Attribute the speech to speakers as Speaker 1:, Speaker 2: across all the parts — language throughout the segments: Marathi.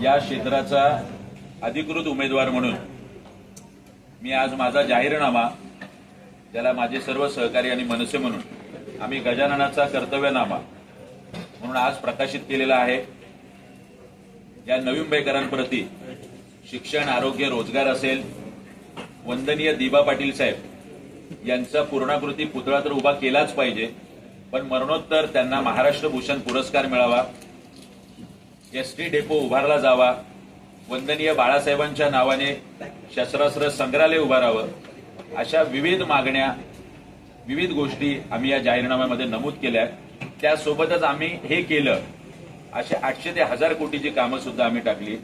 Speaker 1: या क्षेत्राचा अधिकृत उमेदवार म्हणून मी आज माझा जाहीरनामा, त्याला माझे सर्व सहकारी आणि मनसे म्हणून आम्ही गजाननाचा कर्तव्यनामा म्हणून आज प्रकाशित केलेला आहे। या नवी मुंबईकरांप्रती शिक्षण, आरोग्य, रोजगार असेल, वंदनीय दिबा पाटील साहेब यांचा पूर्णाकृती पुतळा तर उभा केलाच पाहिजे, पण मरणोत्तर त्यांना महाराष्ट्र भूषण पुरस्कार मिळावा, एसटी डेपो उभारला जावा, वंदनीय बाळासाहेबांच्या नावाने शस्त्रास्त्र संग्रहालय उभारावं, अशा विविध मागण्या, विविध गोष्टी आम्ही या जाहीरनाम्यामध्ये नमूद केल्या। त्यासोबतच आम्ही हे केलं, अशा 800 ते 1000 कोटीची कामं सुद्धा आम्ही टाकली।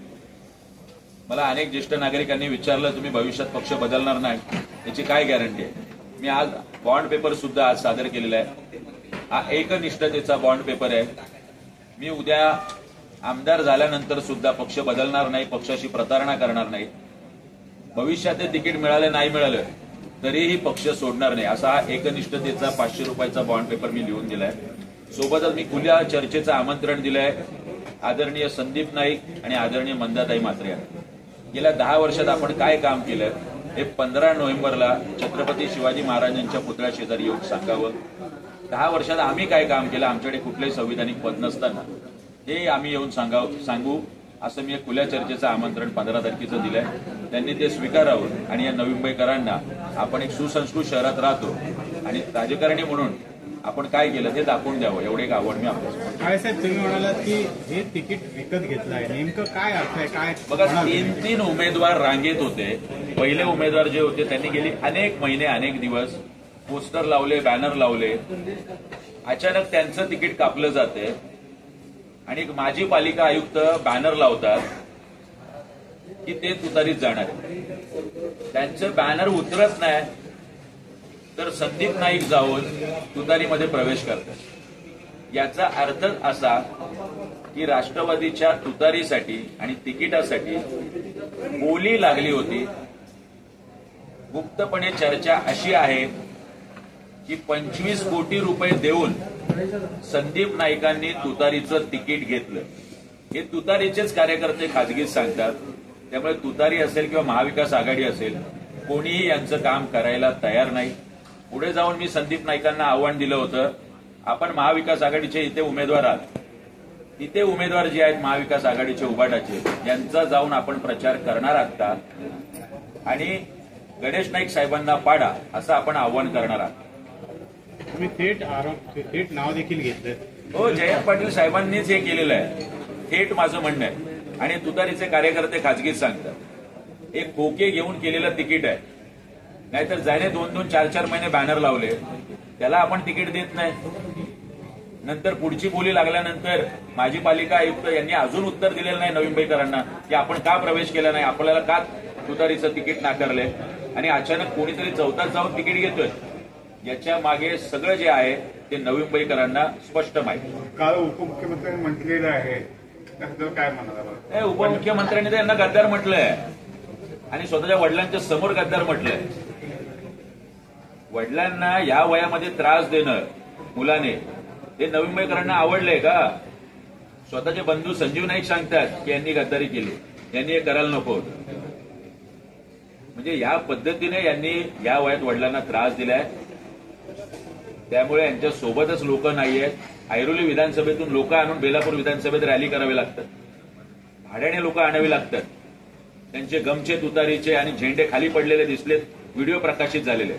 Speaker 1: मला अनेक ज्येष्ठ नागरिकांनी विचारलं, तुम्ही भविष्यात पक्ष बदलणार नाही, याची काय गॅरंटी आहे? मी आज बॉन्ड पेपर सुद्धा आज सादर केलेला आहे। हा एकनिष्ठतेचा बॉन्ड पेपर आहे। मी उद्या आमदार झाल्यानंतर सुद्धा पक्ष बदलणार नाही, पक्षाशी प्रतारणा करणार नाही। भविष्यात ते तिकीट मिळालं नाही मिळालं तरीही पक्ष सोडणार नाही, असा हा एकनिष्ठतेचा 500 रुपयाचा बॉन्ड पेपर मी लिहून दिलाय। सोबतच मी खुल्या चर्चेचं आमंत्रण दिलंय आदरणीय संदीप नाईक आणि आदरणीय मंदाताई म्हात्रे यांना। गेल्या 10 वर्षात आपण काय काम केलं हे 15 नोव्हेंबरला छत्रपती शिवाजी महाराजांच्या पुतळ्या शेजारी येऊन सांगावं। 10 वर्षात आम्ही काय काम केलं, आमच्याकडे कुठलंही संविधानिक पद नसताना हे आम्ही येऊन सांगू, असं मी एक खुल्या चर्चेचं आमंत्रण 15 तारखेचं दिलंय। त्यांनी ते स्वीकारावं आणि या नवी मुंबईकरांना आपण एक सुसंस्कृत शहरात राहतो आणि राजकारणी म्हणून आपण काय केलं हे दाखवून द्यावं, एवढे एक आवड मी आपल्याला।
Speaker 2: काय साहेब, तुम्ही म्हणालात की हे तिकीट विकत घेतलं आहे, नेमकं काय अर्थ आहे? काय
Speaker 1: बघा, 3 उमेदवार रांगेत होते। पहिले उमेदवार जे होते त्यांनी गेली अनेक महिने, अनेक दिवस पोस्टर लावले, बॅनर लावले, अचानक त्यांचं तिकीट कापलं जाते आणि माजी पालिका आयुक्त बॅनर लावतात की ते तुतारीत जाणार आहे। त्यांचं बॅनर उतरत नाही तर संदीप नाईक जाऊन तुतारीमध्ये प्रवेश करतात। याचा अर्थ असा की राष्ट्रवादीच्या तुतारीसाठी आणि तिकिटासाठी बोली लागली होती। गुप्तपणे चर्चा अशी आहे की 25 कोटी रुपये देऊन संदीप नाईकांनी तुतारीचं तिकीट घेतलं। हे तुतारीचेच कार्यकर्ते खाजगीत सांगतात। त्यामुळे तुतारी असेल किंवा महाविकास आघाडी असेल, कोणीही यांचं काम करायला तयार नाही। पुढे जाऊन मी संदीप नाईकांना आव्हान दिलं होतं, आपण महाविकास आघाडीचे इथे उमेदवार आहात, इथे उमेदवार जे आहेत महाविकास आघाडीचे उभाटाचे, यांचा जाऊन आपण प्रचार करणार आहात का आणि गणेश नाईक साहेबांना पाडा, असं आपण आव्हान करणार आहात।
Speaker 2: तुम्ही थेट नाव देखील घेतलं।
Speaker 1: हो, जयंत पाटील साहेबांनीच हे केलेलं आहे, थेट माझं म्हणणं आहे। आणि तुतारीचे कार्यकर्ते खाजगीत सांगतात एक खोके घेऊन केलेलं तिकीट आहे, नाहीतर ज्याने 2-2, 4-4 महिने बॅनर लावले त्याला आपण तिकीट देत नाही। नंतर पुढची बोली लागल्यानंतर माजी पालिका आयुक्त यांनी अजून उत्तर दिलेलं नाही नवी मुंबईकरांना की आपण का प्रवेश केला नाही, आपल्याला का तुतारीचं तिकीट नाकारले, आणि अचानक कोणीतरी चौथाच जाऊन तिकीट घेतोय। याच्या मागे सगळं जे आहे ते नवी मुंबईकरांना स्पष्ट माहिती।
Speaker 2: काल उपमुख्यमंत्र्यांनी म्हटलेलं आहे, त्याबद्दल काय म्हणाला?
Speaker 1: उपमुख्यमंत्र्यांनी तर यांना गद्दार म्हटलंय आणि स्वतःच्या वडिलांच्या समोर गद्दार म्हटलंय। वडिलांना या वयामध्ये त्रास देणं मुलाने, हे नवी मुंबईकरांना आवडलंय का? स्वतःचे बंधू संजीव नाईक सांगतात की यांनी गद्दारी केली, यांनी हे करायला नको होतं। म्हणजे या पद्धतीने यांनी या वयात वडिलांना त्रास दिलाय। त्यामुळे यांच्या सोबतच लोक नाहीयेत। ऐरोली विधानसभेतून लोक आणून बेलापूर विधानसभेत रॅली करावी लागतात, भाड्याने लोक आणावी लागतात। त्यांचे गमछे, तुतारीचे आणि झेंडे खाली पडलेले दिसलेत, व्हिडिओ प्रकाशित झालेले।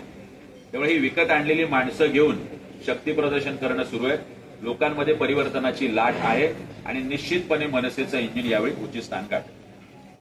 Speaker 1: त्यामुळे ही विकत आणलेली माणसं घेऊन शक्ती प्रदर्शन करणं सुरू आहे। लोकांमध्ये परिवर्तनाची लाट आहे आणि निश्चितपणे मनसेचं इंजिन यावेळी उच्च स्थान गाठेल।